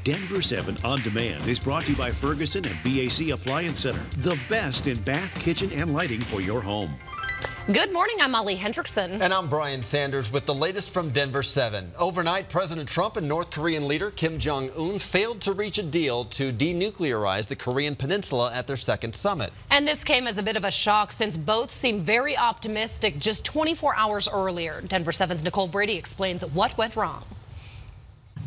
Denver 7 On Demand is brought to you by Ferguson and BAC Appliance Center, the best in bath, kitchen, and lighting for your home. Good morning, I'm Molly Hendrickson. And I'm Brian Sanders with the latest from Denver 7. Overnight, President Trump and North Korean leader Kim Jong-un failed to reach a deal to denuclearize the Korean peninsula at their second summit. And this came as a bit of a shock since both seemed very optimistic just 24 hours earlier. Denver 7's Nicole Brady explains what went wrong.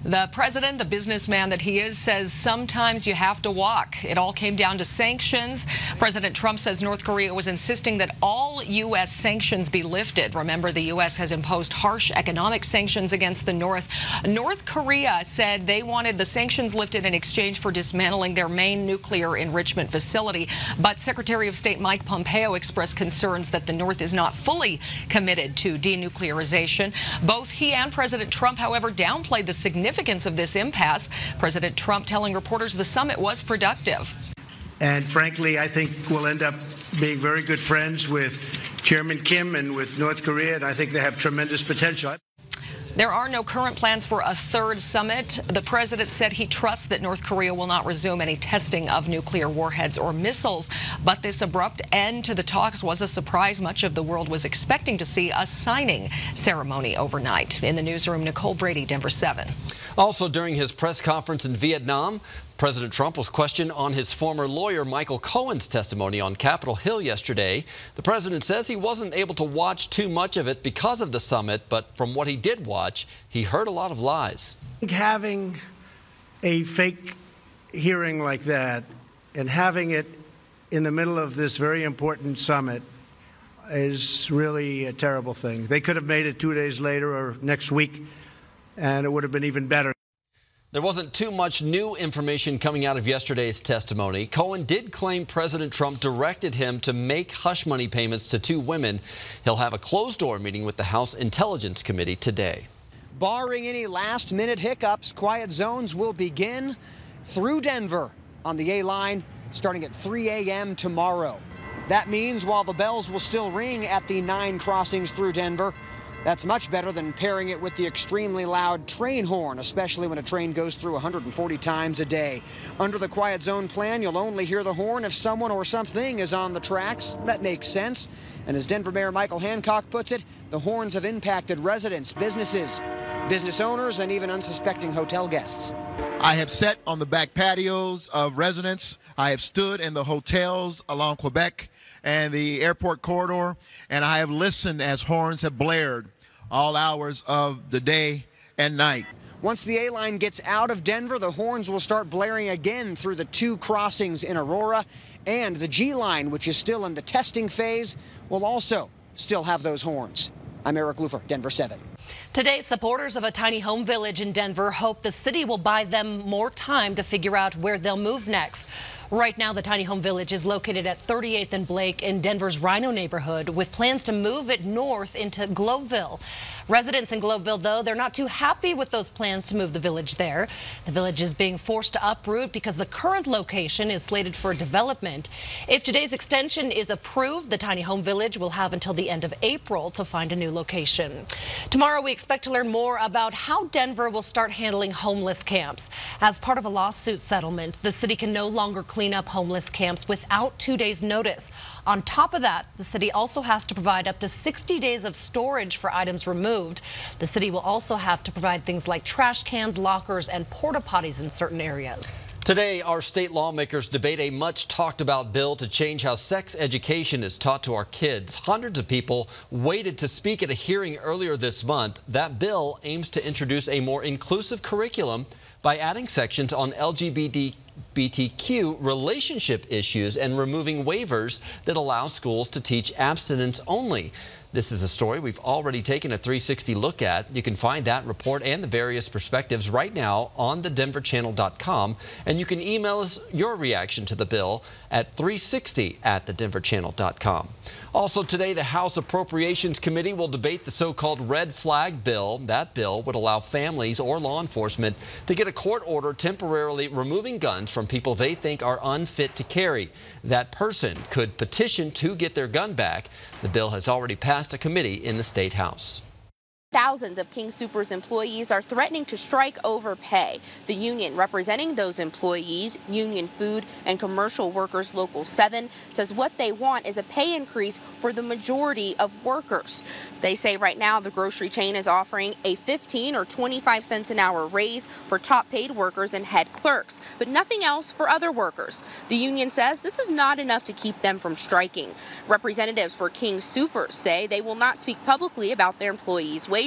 The president, the businessman that he is, says sometimes you have to walk. It all came down to sanctions. President Trump says North Korea was insisting that all U.S. sanctions be lifted. Remember, the U.S. has imposed harsh economic sanctions against the North. North Korea said they wanted the sanctions lifted in exchange for dismantling their main nuclear enrichment facility. But Secretary of State Mike Pompeo expressed concerns that the North is not fully committed to denuclearization. Both he and President Trump, however, downplayed the significance of this impasse. President Trump telling reporters the summit was productive. And frankly, I think we'll end up being very good friends with Chairman Kim and with North Korea, and I think they have tremendous potential. There are no current plans for a third summit. The president said he trusts that North Korea will not resume any testing of nuclear warheads or missiles. But this abrupt end to the talks was a surprise. Much of the world was expecting to see a signing ceremony overnight. In the newsroom, Nicole Brady, Denver 7. Also, during his press conference in Vietnam, President Trump was questioned on his former lawyer Michael Cohen's testimony on Capitol Hill yesterday. The president says he wasn't able to watch too much of it because of the summit, but from what he did watch, he heard a lot of lies. Having a fake hearing like that and having it in the middle of this very important summit is really a terrible thing. They could have made it 2 days later or next week, and it would have been even better. There wasn't too much new information coming out of yesterday's testimony. Cohen did claim President Trump directed him to make hush money payments to two women. He'll have a closed-door meeting with the House Intelligence Committee today. Barring any last-minute hiccups, quiet zones will begin through Denver on the A-line starting at 3 a.m. tomorrow. That means while the bells will still ring at the 9 crossings through Denver, that's much better than pairing it with the extremely loud train horn, especially when a train goes through 140 times a day. Under the quiet zone plan, you'll only hear the horn if someone or something is on the tracks. That makes sense. And as Denver Mayor Michael Hancock puts it, the horns have impacted residents, businesses, business owners, and even unsuspecting hotel guests. I have sat on the back patios of residents. I have stood in the hotels along Quebec and the airport corridor, and I have listened as horns have blared all hours of the day and night. Once the A-line gets out of Denver, the horns will start blaring again through the 2 crossings in Aurora, and the G-line, which is still in the testing phase, will also still have those horns. I'm Eric Lufer, Denver 7. Today, supporters of a tiny home village in Denver hope the city will buy them more time to figure out where they'll move next. Right now, the tiny home village is located at 38th and Blake in Denver's Rhino neighborhood, with plans to move it north into Globeville. Residents in Globeville, though, they're not too happy with those plans to move the village there. The village is being forced to uproot because the current location is slated for development. If today's extension is approved, the tiny home village will have until the end of April to find a new location. Tomorrow, we expect to learn more about how Denver will start handling homeless camps. As part of a lawsuit settlement, the city can no longer clean up homeless camps without 2 days' notice. On top of that, the city also has to provide up to 60 days of storage for items removed. The city will also have to provide things like trash cans, lockers, and porta potties in certain areas. Today, our state lawmakers debate a much talked about bill to change how sex education is taught to our kids. Hundreds of people waited to speak at a hearing earlier this month. That bill aims to introduce a more inclusive curriculum by adding sections on LGBTQ relationship issues and removing waivers that allow schools to teach abstinence only. This is a story we've already taken a 360 look at. You can find that report and the various perspectives right now on thedenverchannel.com, and you can email us your reaction to the bill at 360@thedenverchannel.com. Also today, the House Appropriations Committee will debate the so-called red flag bill. That bill would allow families or law enforcement to get a court order temporarily removing guns from people they think are unfit to carry. That person could petition to get their gun back. The bill has already passed a committee in the State House. Thousands of King Soopers employees are threatening to strike over pay. The union representing those employees, Union Food and Commercial Workers Local 7, says what they want is a pay increase for the majority of workers. They say right now the grocery chain is offering a 15 or 25 cents an hour raise for top paid workers and head clerks, but nothing else for other workers. The union says this is not enough to keep them from striking. Representatives for King Soopers say they will not speak publicly about their employees' wages.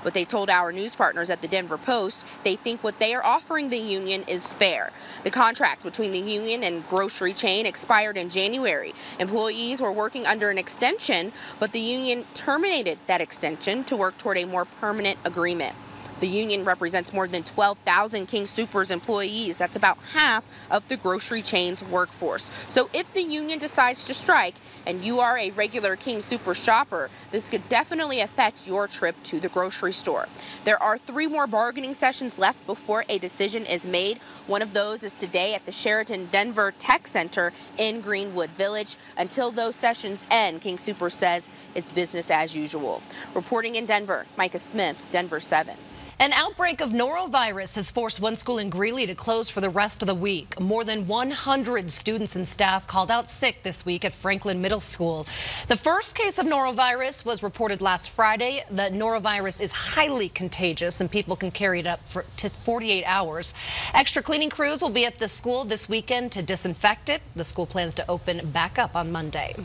But they told our news partners at the Denver Post they think what they are offering the union is fair. The contract between the union and grocery chain expired in January. Employees were working under an extension, but the union terminated that extension to work toward a more permanent agreement. The union represents more than 12,000 King Soopers employees. That's about half of the grocery chain's workforce. So if the union decides to strike and you are a regular King Soopers shopper, this could definitely affect your trip to the grocery store. There are 3 more bargaining sessions left before a decision is made. One of those is today at the Sheraton Denver Tech Center in Greenwood Village. Until those sessions end, King Soopers says it's business as usual. Reporting in Denver, Micah Smith, Denver 7. An outbreak of norovirus has forced one school in Greeley to close for the rest of the week. More than 100 students and staff called out sick this week at Franklin Middle School. The first case of norovirus was reported last Friday. The norovirus is highly contagious and people can carry it up to 48 hours. Extra cleaning crews will be at the school this weekend to disinfect it. The school plans to open back up on Monday.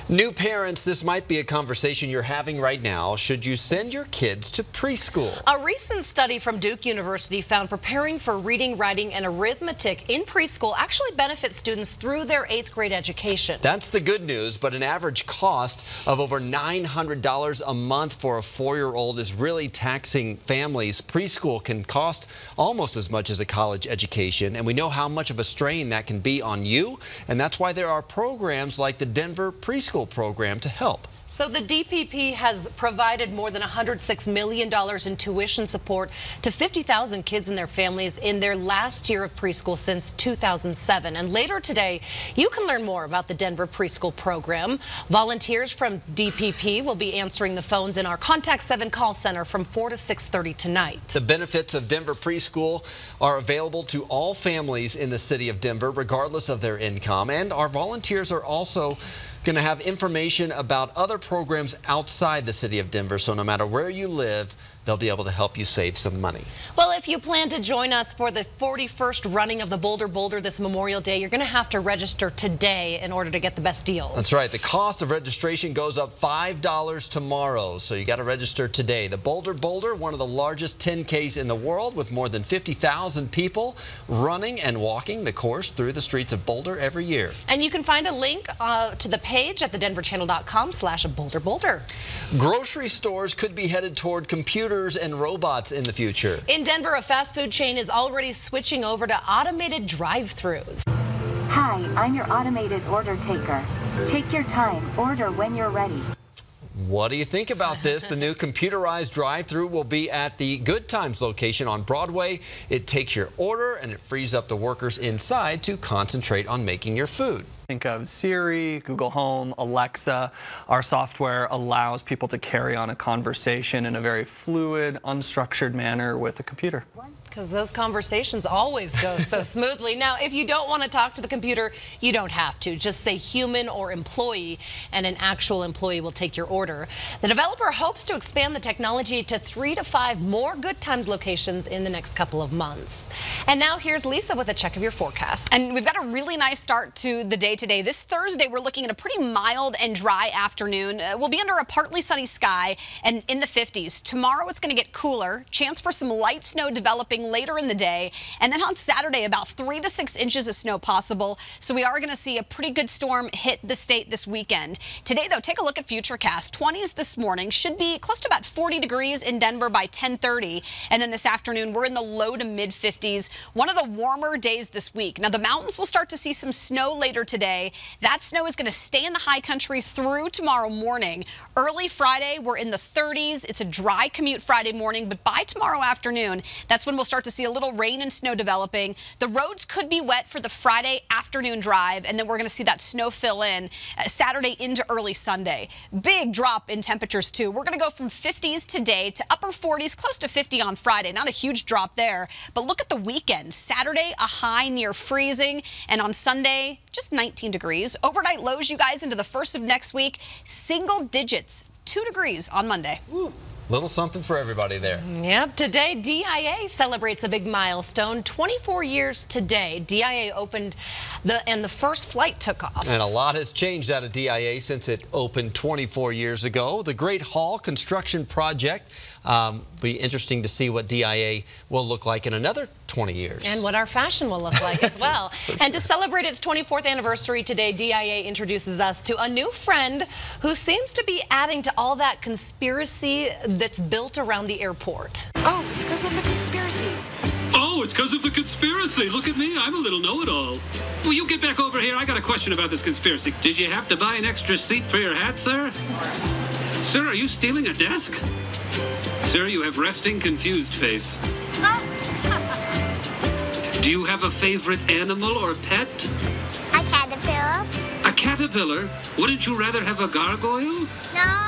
New parents, this might be a conversation you're having right now. Should you send your kids to preschool? A recent study from Duke University found preparing for reading, writing, and arithmetic in preschool actually benefits students through their 8th grade education. That's the good news, but an average cost of over $900 a month for a 4-year-old is really taxing families. Preschool can cost almost as much as a college education, and we know how much of a strain that can be on you, and that's why there are programs like the Denver Preschool Program to help. So the DPP has provided more than $106 million in tuition support to 50,000 kids and their families in their last year of preschool since 2007. And later today, you can learn more about the Denver Preschool Program. Volunteers from DPP will be answering the phones in our Contact 7 call center from 4 to 6:30 tonight. The benefits of Denver Preschool are available to all families in the city of Denver, regardless of their income. And our volunteers are also going to have information about other programs outside the city of Denver, so no matter where you live, they'll be able to help you save some money. Well, if you plan to join us for the 41st running of the Boulder Boulder this Memorial Day, you're going to have to register today in order to get the best deal. That's right. The cost of registration goes up $5 tomorrow, so you got to register today. The Boulder Boulder, one of the largest 10Ks in the world, with more than 50,000 people running and walking the course through the streets of Boulder every year. And you can find a link to the page at thedenverchannel.com/BoulderBoulder. Grocery stores could be headed toward computers and robots in the future. In Denver, a fast food chain is already switching over to automated drive-thrus. Hi, I'm your automated order taker. Take your time, order when you're ready. What do you think about this? The new computerized drive-thru will be at the Good Times location on Broadway. It takes your order and it frees up the workers inside to concentrate on making your food. Think of Siri, Google Home, Alexa. Our software allows people to carry on a conversation in a very fluid, unstructured manner with a computer. Because those conversations always go so smoothly. Now, if you don't want to talk to the computer, you don't have to. Just say human or employee, and an actual employee will take your order. The developer hopes to expand the technology to 3 to 5 more Good Times locations in the next couple of months. And now here's Lisa with a check of your forecast. And we've got a really nice start to the day today. This Thursday, we're looking at a pretty mild and dry afternoon. We'll be under a partly sunny sky and in the 50s. Tomorrow, it's going to get cooler. Chance for some light snow developing later in the day. And then on Saturday, about 3 to 6 inches of snow possible. So we are going to see a pretty good storm hit the state this weekend. Today, though, take a look at Futurecast. 20s this morning, should be close to about 40 degrees in Denver by 10:30. And then this afternoon, we're in the low to mid 50s. One of the warmer days this week. Now, the mountains will start to see some snow later today. today. That snow is going to stay in the high country through tomorrow morning. Early Friday, we're in the 30s. It's a dry commute Friday morning, but by tomorrow afternoon, that's when we'll start to see a little rain and snow developing. The roads could be wet for the Friday afternoon drive, and then we're going to see that snow fill in Saturday into early Sunday. Big drop in temperatures, too. We're going to go from 50s today to upper 40s, close to 50 on Friday. Not a huge drop there, but look at the weekend. Saturday, a high near freezing, and on Sunday, just 19 degrees. Overnight lows, you guys, into the first of next week, single digits, 2 degrees on Monday. Woo. Little something for everybody there. Yep. Today, DIA celebrates a big milestone. 24 years today, DIA opened and the first flight took off. And a lot has changed out of DIA since it opened 24 years ago. The Great Hall construction project. Be interesting to see what DIA will look like in another 20 years. And what our fashion will look like as well. And to celebrate its 24th anniversary today, DIA introduces us to a new friend who seems to be adding to all that conspiracy that's built around the airport. Oh, it's because of the conspiracy. Oh, it's because of the conspiracy. Look at me. I'm a little know-it-all. Will you get back over here? I got a question about this conspiracy. Did you have to buy an extra seat for your hat, sir? Sir, are you stealing a desk? Sir, you have resting, confused face. Do you have a favorite animal or pet? A caterpillar. A caterpillar? Wouldn't you rather have a gargoyle? No.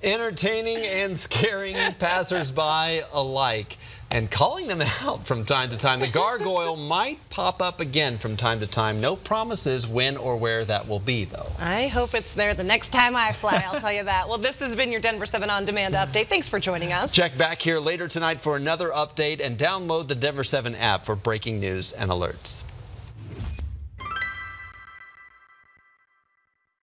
Entertaining and scaring passersby alike and calling them out from time to time. The gargoyle might pop up again from time to time. No promises when or where that will be, though. I hope it's there the next time I fly, I'll tell you that. Well, this has been your Denver 7 On Demand update. Thanks for joining us. Check back here later tonight for another update and download the Denver 7 app for breaking news and alerts.